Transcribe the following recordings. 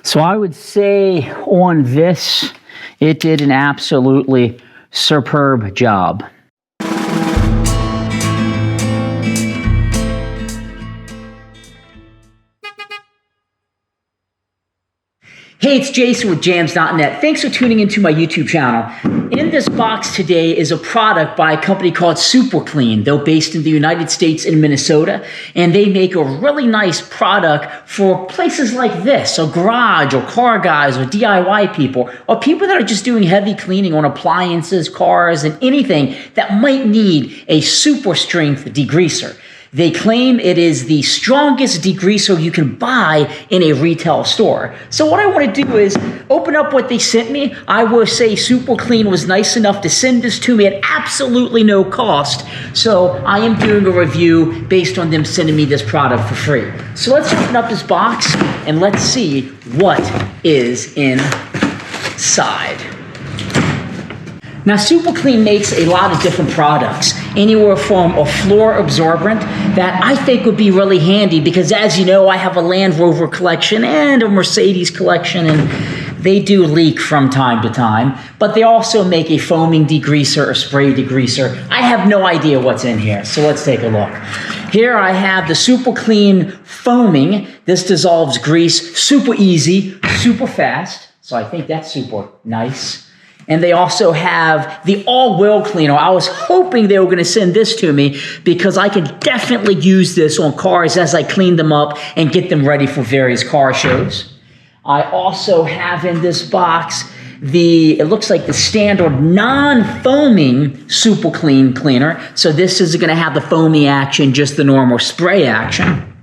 So I would say on this, it did an absolutely superb job. Hey, it's Jason with Jams.net. Thanks for tuning into my YouTube channel. In this box today is a product by a company called superclean. They're based in the United States in Minnesota, and they make a really nice product for places like this, a garage or car guys or DIY people, or people that are just doing heavy cleaning on appliances, cars, and anything that might need a super strength degreaser. They claim it is the strongest degreaser you can buy in a retail store. So what I want to do is open up what they sent me. I will say superclean was nice enough to send this to me at absolutely no cost. So I am doing a review based on them sending me this product for free. So let's open up this box and let's see what is inside. Now, superclean makes a lot of different products, anywhere from a floor absorbent that I think would be really handy because, as you know, I have a Land Rover collection and a Mercedes collection, and they do leak from time to time, but they also make a foaming degreaser or spray degreaser. I have no idea what's in here, so let's take a look. Here I have the superclean foaming. This dissolves grease super easy, super fast, so I think that's super nice. And they also have the all-wheel cleaner. I was hoping they were going to send this to me because I can definitely use this on cars as I clean them up and get them ready for various car shows. I also have in this box it looks like the standard non-foaming superclean cleaner. So this is going to have the foamy action, just the normal spray action.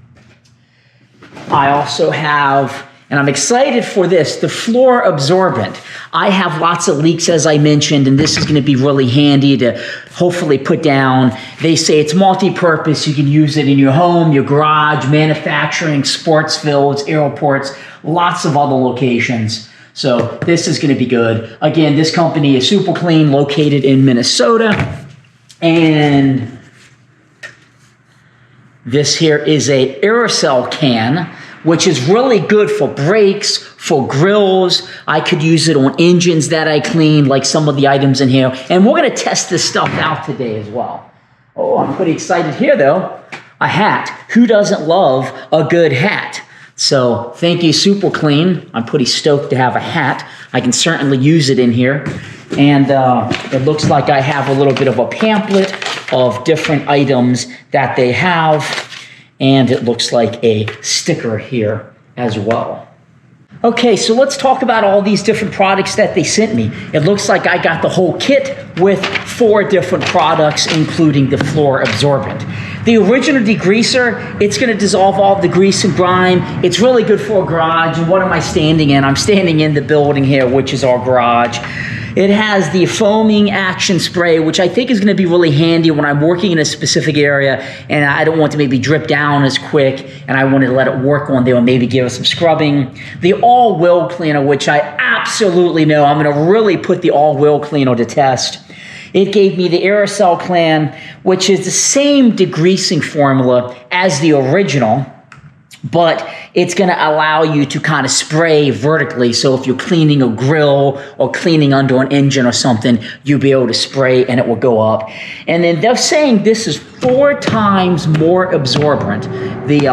I also have, and I'm excited for this, the floor absorbent. I have lots of leaks, as I mentioned, and this is going to be really handy to hopefully put down. They say it's multi-purpose. You can use it in your home, your garage, manufacturing, sports fields, airports, lots of other locations. So this is going to be good. Again, this company is superclean, located in Minnesota. And this here is a aerosol can, which is really good for brakes, for grills. I could use it on engines that I clean, like some of the items in here. And we're going to test this stuff out today as well. Oh, I'm pretty excited here, though. A hat. Who doesn't love a good hat? So thank you, superclean. I'm pretty stoked to have a hat. I can certainly use it in here. And it looks like I have a little bit of a pamphlet of different items that they have. And it looks like a sticker here as well. Okay, so let's talk about all these different products that they sent me. It looks like I got the whole kit with 4 different products, including the floor absorbent. The original degreaser, it's going to dissolve all the grease and grime. It's really good for a garage. And what am I standing in? I'm standing in the building here, which is our garage. It has the foaming action spray, which I think is going to be really handy when I'm working in a specific area and I don't want to maybe drip down as quick and I want to let it work on there and maybe give it some scrubbing. The all-wheel cleaner, which I absolutely know I'm going to really put the all-wheel cleaner to test. It gave me the aerosol can, which is the same degreasing formula as the original, but it's going to allow you to kind of spray vertically. So if you're cleaning a grill or cleaning under an engine or something, you'll be able to spray and it will go up. And then they're saying this is 4 times more absorbent, the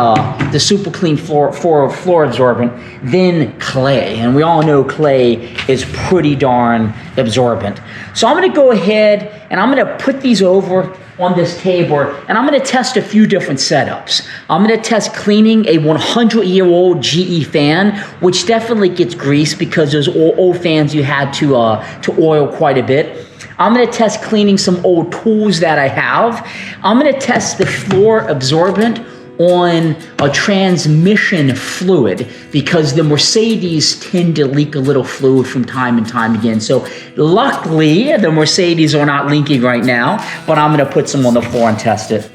superclean floor absorbent, than clay. And we all know clay is pretty darn absorbent. So I'm going to go ahead and I'm going to put these over on this table, and I'm going to test a few different setups. I'm going to test cleaning a 100-year-old GE fan, which definitely gets grease because those old fans you had to oil quite a bit. I'm going to test cleaning some old tools that I have. I'm going to test the floor absorbent on a transmission fluid because the Mercedes tend to leak a little fluid from time and time again. So luckily, the Mercedes are not leaking right now, but I'm going to put some on the floor and test it.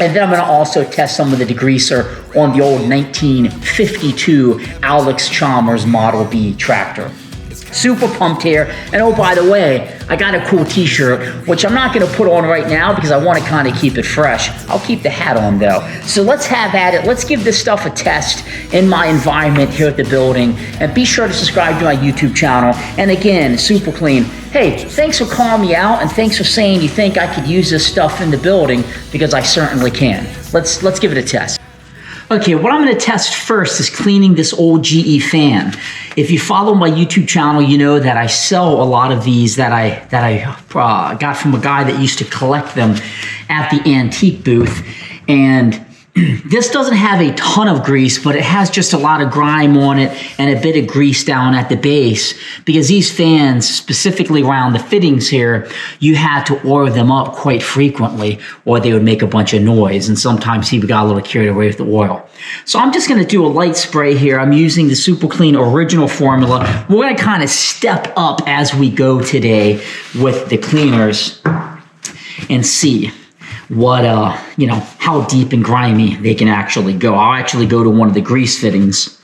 And then I'm going to also test some of the degreaser on the old 1952 Allis Chalmers Model B tractor. Super pumped here. And oh, by the way, I got a cool t-shirt, which I'm not gonna put on right now because I wanna kinda keep it fresh. I'll keep the hat on though. So let's have at it. Let's give this stuff a test in my environment here at the building. And be sure to subscribe to my YouTube channel. And again, Super Clean. Hey, thanks for calling me out and thanks for saying you think I could use this stuff in the building, because I certainly can. Let's give it a test. Okay, what I'm gonna test first is cleaning this old GE fan. If you follow my YouTube channel, you know that I sell a lot of these that I got from a guy that used to collect them at the antique booth. And this doesn't have a ton of grease, but it has just a lot of grime on it and a bit of grease down at the base, because these fans, specifically around the fittings here, you had to oil them up quite frequently or they would make a bunch of noise, and sometimes people got a little carried away with the oil. So I'm just gonna do a light spray here. I'm using the Super Clean original formula. We're gonna kind of step up as we go today with the cleaners and see what, you know, how deep and grimy they can actually go. I'll actually go to one of the grease fittings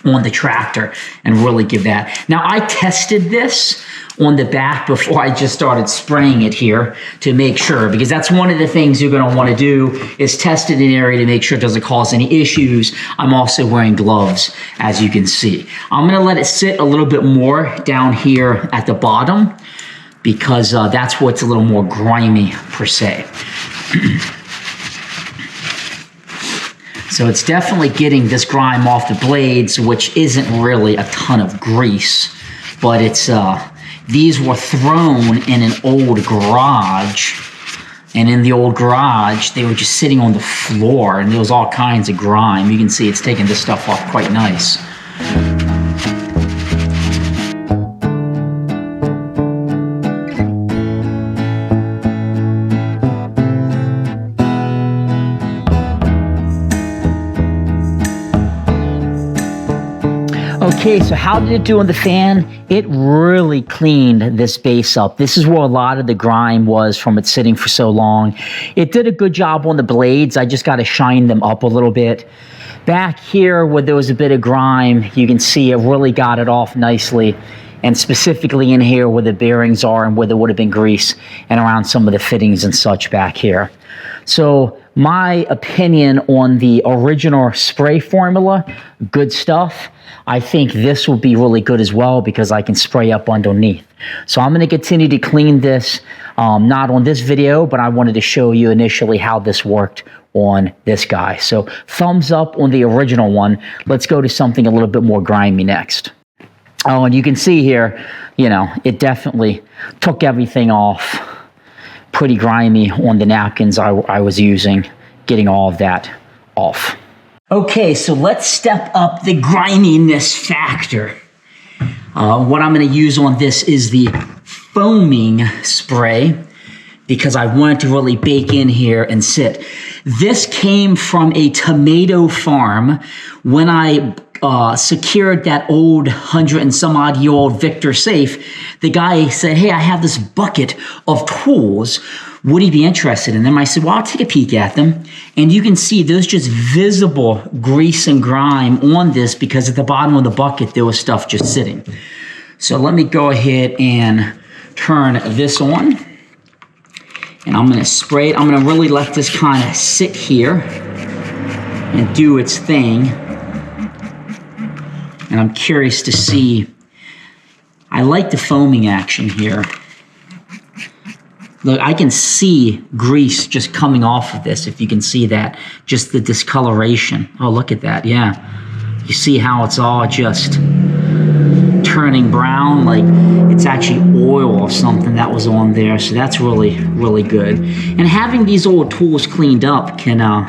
on the tractor and really give that. Now, I tested this on the back before I just started spraying it here to make sure, because that's one of the things you're gonna wanna do is test it in an area to make sure it doesn't cause any issues. I'm also wearing gloves, as you can see. I'm gonna let it sit a little bit more down here at the bottom, because that's what's a little more grimy per se. So it's definitely getting this grime off the blades, which isn't really a ton of grease, but it's these were thrown in an old garage, and in the old garage they were just sitting on the floor and there was all kinds of grime. You can see it's taking this stuff off quite nice. Okay, so how did it do on the fan? It really cleaned this base up. This is where a lot of the grime was from it sitting for so long. It did a good job on the blades. I just got to shine them up a little bit. Back here where there was a bit of grime, you can see it really got it off nicely. And specifically in here where the bearings are and where there would have been grease and around some of the fittings and such back here. So my opinion on the original spray formula, good stuff. I think this will be really good as well because I can spray up underneath. So I'm going to continue to clean this, not on this video, but I wanted to show you initially how this worked on this guy. So thumbs up on the original one. Let's go to something a little bit more grimy next. Oh, and you can see here, you know, it definitely took everything off. Pretty grimy on the napkins I was using, getting all of that off. Okay, so let's step up the griminess factor. What I'm going to use on this is the foaming spray because I want it to really bake in here and sit. This came from a tomato farm. When I secured that old 100 and some odd year old Victor safe, the guy said, hey, I have this bucket of tools. Would he be interested in them? I said, well, I'll take a peek at them. And you can see there's just visible grease and grime on this because at the bottom of the bucket, there was stuff just sitting. So let me go ahead and turn this on. And I'm going to spray it. I'm going to really let this kind of sit here and do its thing. And I'm curious to see, I like the foaming action here. Look, I can see grease just coming off of this, if you can see that. Just the discoloration. Oh, look at that, yeah. You see how it's all just turning brown, like it's actually oil or something that was on there. So that's really, really good. And having these old tools cleaned up can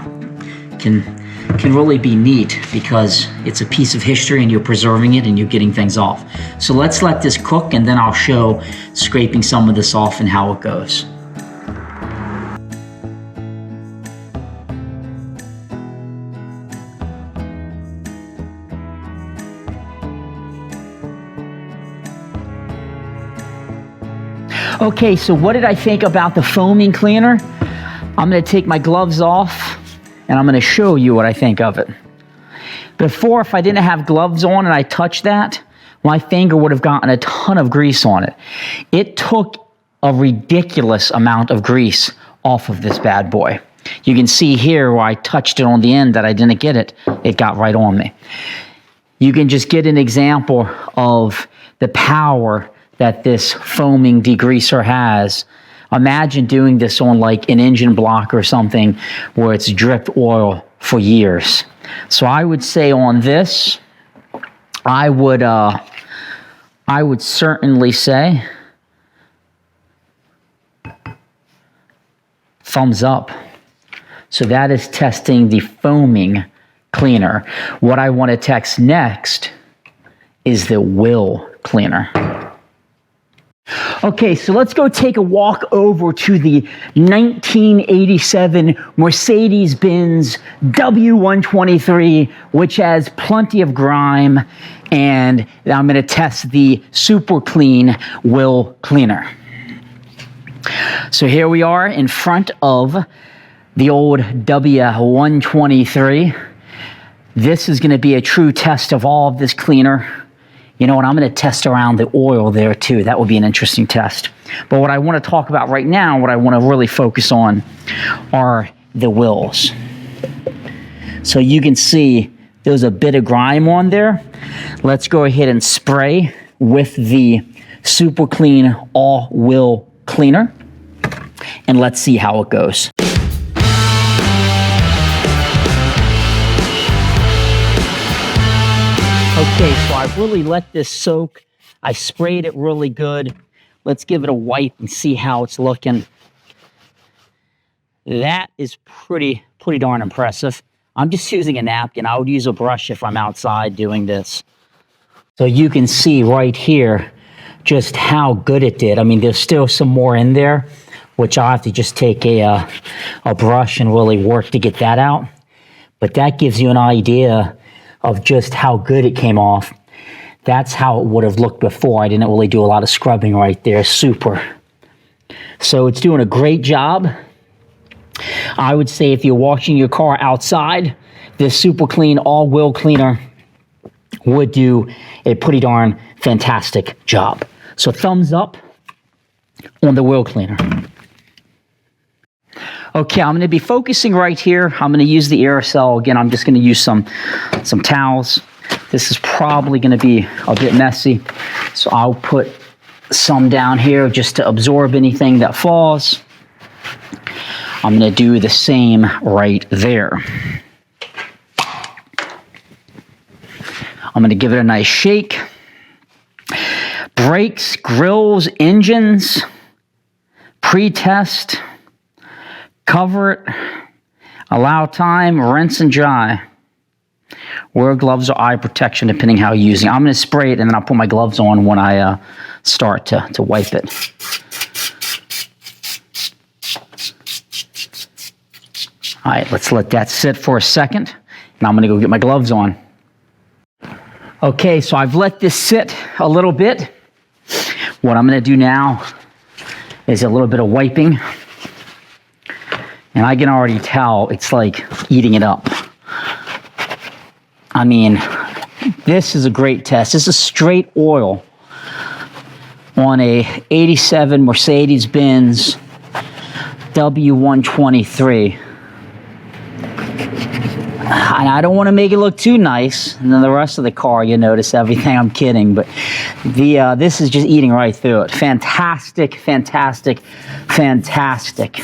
really be neat because it's a piece of history and you're preserving it and you're getting things off. So let's let this cook and then I'll show scraping some of this off and how it goes. Okay, so what did I think about the foaming cleaner? I'm going to take my gloves off and I'm going to show you what I think of it. Before, if I didn't have gloves on and I touched that, my finger would have gotten a ton of grease on it. It took a ridiculous amount of grease off of this bad boy. You can see here where I touched it on the end that I didn't get it. It got right on me. You can just get an example of the power that this foaming degreaser has. Imagine doing this on like an engine block or something where it's dripped oil for years. So I would say on this, I would certainly say thumbs up. So that is testing the foaming cleaner. What I want to test next is the wheel cleaner. Okay, so let's go take a walk over to the 1987 Mercedes Benz W123, which has plenty of grime, and I'm going to test the super clean wheel cleaner. So here we are in front of the old W123. This is going to be a true test of all of this cleaner. You know what, I'm going to test around the oil there too. That would be an interesting test. But what I want to talk about right now, what I want to really focus on are the wheels. So you can see there's a bit of grime on there. Let's go ahead and spray with the super clean all wheel cleaner. And let's see how it goes. Okay, so I really let this soak. I sprayed it really good. Let's give it a wipe and see how it's looking. That is pretty darn impressive. I'm just using a napkin. I would use a brush if I'm outside doing this. So you can see right here just how good it did. I mean, there's still some more in there, which I'll have to just take a brush and really work to get that out. But that gives you an idea of just how good it came off. That's how it would have looked before. I didn't really do a lot of scrubbing right there. Super. So it's doing a great job. I would say if you're washing your car outside, this super clean all wheel cleaner would do a pretty darn fantastic job. So thumbs up on the wheel cleaner. Okay, I'm going to be focusing right here. I'm going to use the aerosol. Again, I'm just going to use some towels. This is probably going to be a bit messy, so I'll put some down here just to absorb anything that falls. I'm going to do the same right there. I'm going to give it a nice shake. Brakes, grills, engines, pre-test. Cover it, allow time, rinse and dry. Wear gloves or eye protection depending how you're using it. I'm going to spray it and then I'll put my gloves on when I start to wipe it. All right, let's let that sit for a second and I'm going to go get my gloves on. Okay, so I've let this sit a little bit. What I'm going to do now is a little bit of wiping. And I can already tell it's like eating it up. I mean, this is a great test. This is straight oil on a 87 Mercedes Benz W123. And I don't want to make it look too nice. And then the rest of the car, you notice everything. I'm kidding. But this is just eating right through it. Fantastic, fantastic, fantastic.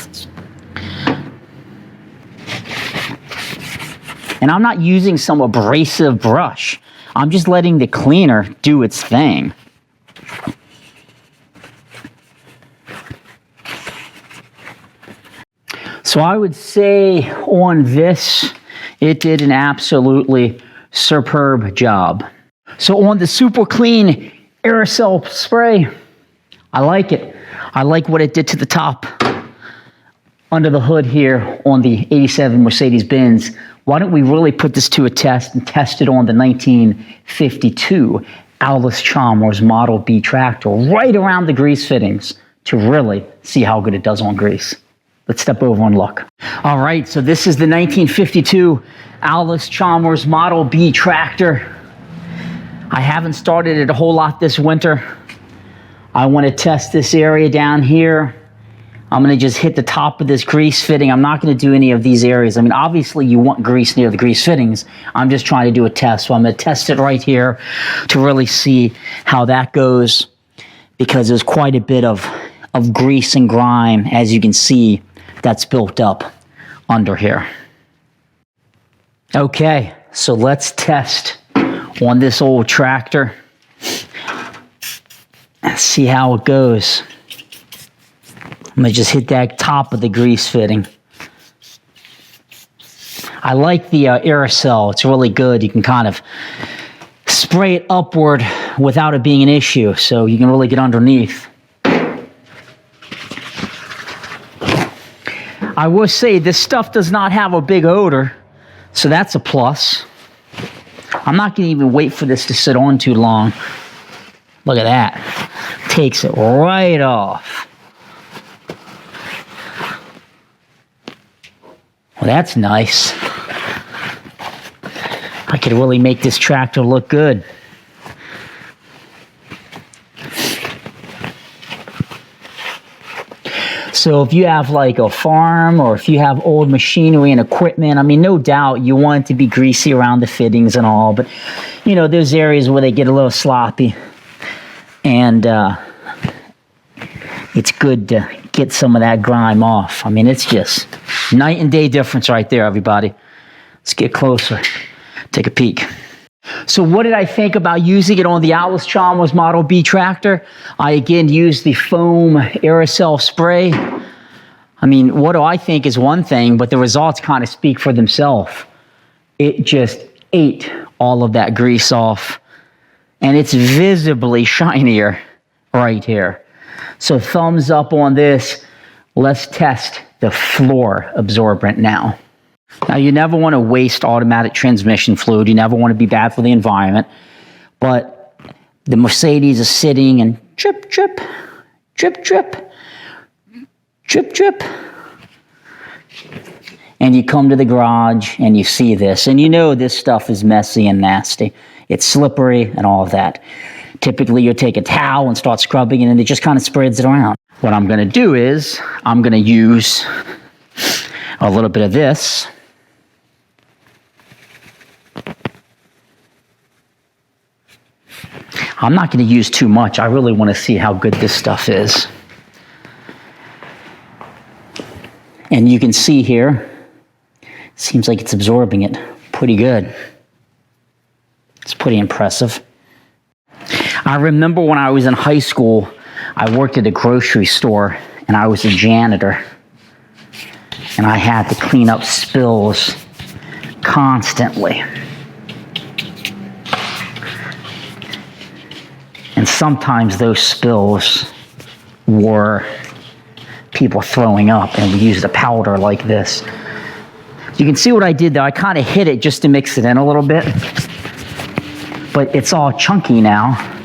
And I'm not using some abrasive brush. I'm just letting the cleaner do its thing. So I would say on this, it did an absolutely superb job. So on the super clean aerosol spray, I like it. I like what it did to the top under the hood here on the 87 Mercedes Benz. Why don't we really put this to a test and test it on the 1952 Allis Chalmers Model B tractor right around the grease fittings to really see how good it does on grease. Let's step over and look. All right, so this is the 1952 Allis Chalmers Model B tractor. I haven't started it a whole lot this winter. I want to test this area down here. I'm going to just hit the top of this grease fitting. I'm not going to do any of these areas. I mean, obviously you want grease near the grease fittings. I'm just trying to do a test. So I'm going to test it right here to really see how that goes, because there's quite a bit of grease and grime, as you can see, that's built up under here. Okay, so let's test on this old tractor and see how it goes. I'm going to just hit that top of the grease fitting. I like the aerosol. It's really good. You can kind of spray it upward without it being an issue, so you can really get underneath. I will say this stuff does not have a big odor, so that's a plus. I'm not going to even wait for this to sit on too long. Look at that. Takes it right off. Well, that's nice. I could really make this tractor look good. So if you have like a farm, or if you have old machinery and equipment, I mean, no doubt you want it to be greasy around the fittings and all, but you know, there's areas where they get a little sloppy, and it's good to get some of that grime off. I mean, it's just night and day difference right there, everybody. Let's get closer. Take a peek. So what did I think about using it on the Allis Chalmers Model B tractor? I again used the foam aerosol spray. I mean, what do I think is one thing, but the results kind of speak for themselves. It just ate all of that grease off, and it's visibly shinier right here. So thumbs up on this. Let's test the floor absorbent now. Now, you never want to waste automatic transmission fluid. You never want to be bad for the environment. But the Mercedes is sitting and drip, drip, drip, drip, drip, drip. And you come to the garage and you see this. And you know this stuff is messy and nasty. It's slippery and all of that. Typically, you'll take a towel and start scrubbing, and then it just kind of spreads it around. What I'm going to do is I'm going to use a little bit of this. I'm not going to use too much. I really want to see how good this stuff is. And you can see here, seems like it's absorbing it pretty good. It's pretty impressive. I remember when I was in high school, I worked at a grocery store, and I was a janitor. And I had to clean up spills constantly. And sometimes those spills were people throwing up, and we used a powder like this. You can see what I did there. I kind of hit it just to mix it in a little bit. But it's all chunky now.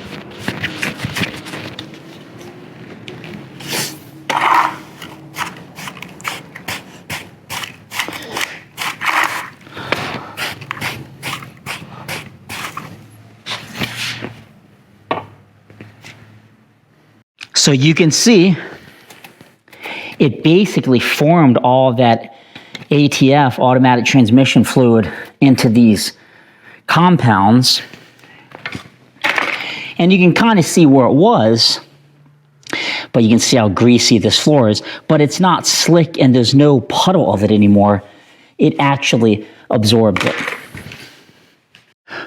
So you can see it basically formed all of that ATF, automatic transmission fluid, into these compounds. And you can kind of see where it was, but you can see how greasy this floor is. But it's not slick, and there's no puddle of it anymore. It actually absorbed it.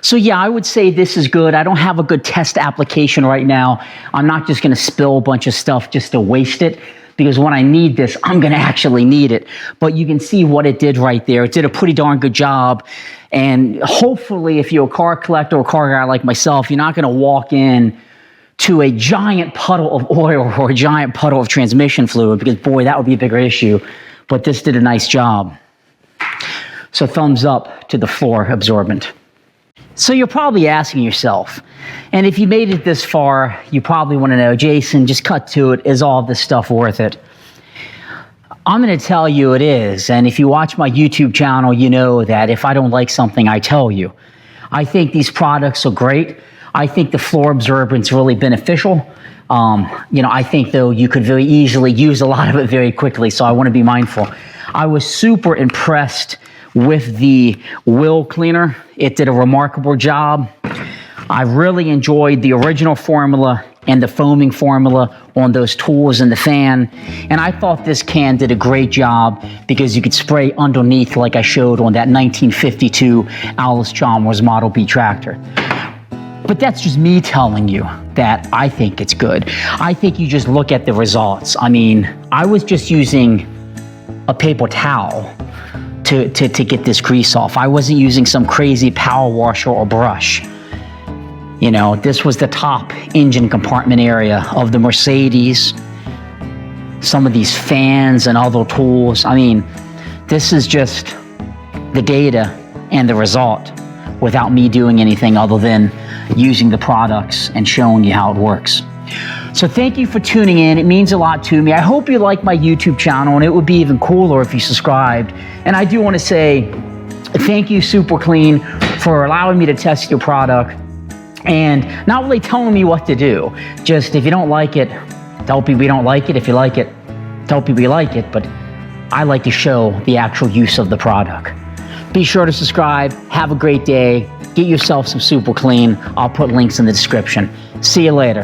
So yeah, I would say this is good. I don't have a good test application right now. I'm not just going to spill a bunch of stuff just to waste it, because when I need this, I'm going to actually need it. But you can see what it did right there. It did a pretty darn good job. And hopefully, if you're a car collector or a car guy like myself, you're not going to walk in to a giant puddle of oil or a giant puddle of transmission fluid, because boy, that would be a bigger issue. But this did a nice job. So thumbs up to the floor absorbent. So you're probably asking yourself, and if you made it this far, you probably want to know, Jason, just cut to it, is all this stuff worth it? I'm going to tell you it is, and if you watch my YouTube channel, you know that if I don't like something, I tell you. I think these products are great. I think the floor absorbent's really beneficial. I think though you could very easily use a lot of it very quickly, so I want to be mindful. I was super impressed with the wheel cleaner. It did a remarkable job. I really enjoyed the original formula and the foaming formula on those tools and the fan. And I thought this can did a great job because you could spray underneath like I showed on that 1952 Allis Chalmers Model B tractor. But that's just me telling you that I think it's good. I think you just look at the results. I mean, I was just using a paper towel to get this grease off. I wasn't using some crazy power washer or brush. You know, this was the top engine compartment area of the Mercedes. Some of these fans and other tools. I mean, this is just the data and the result without me doing anything other than using the products and showing you how it works. So thank you for tuning in. It means a lot to me. I hope you like my YouTube channel, and it would be even cooler if you subscribed. And I do want to say thank you, Superclean, for allowing me to test your product and not really telling me what to do. Just if you don't like it, tell people you don't like it. If you like it, tell people you like it. But I like to show the actual use of the product. Be sure to subscribe. Have a great day. Get yourself some Superclean. I'll put links in the description. See you later.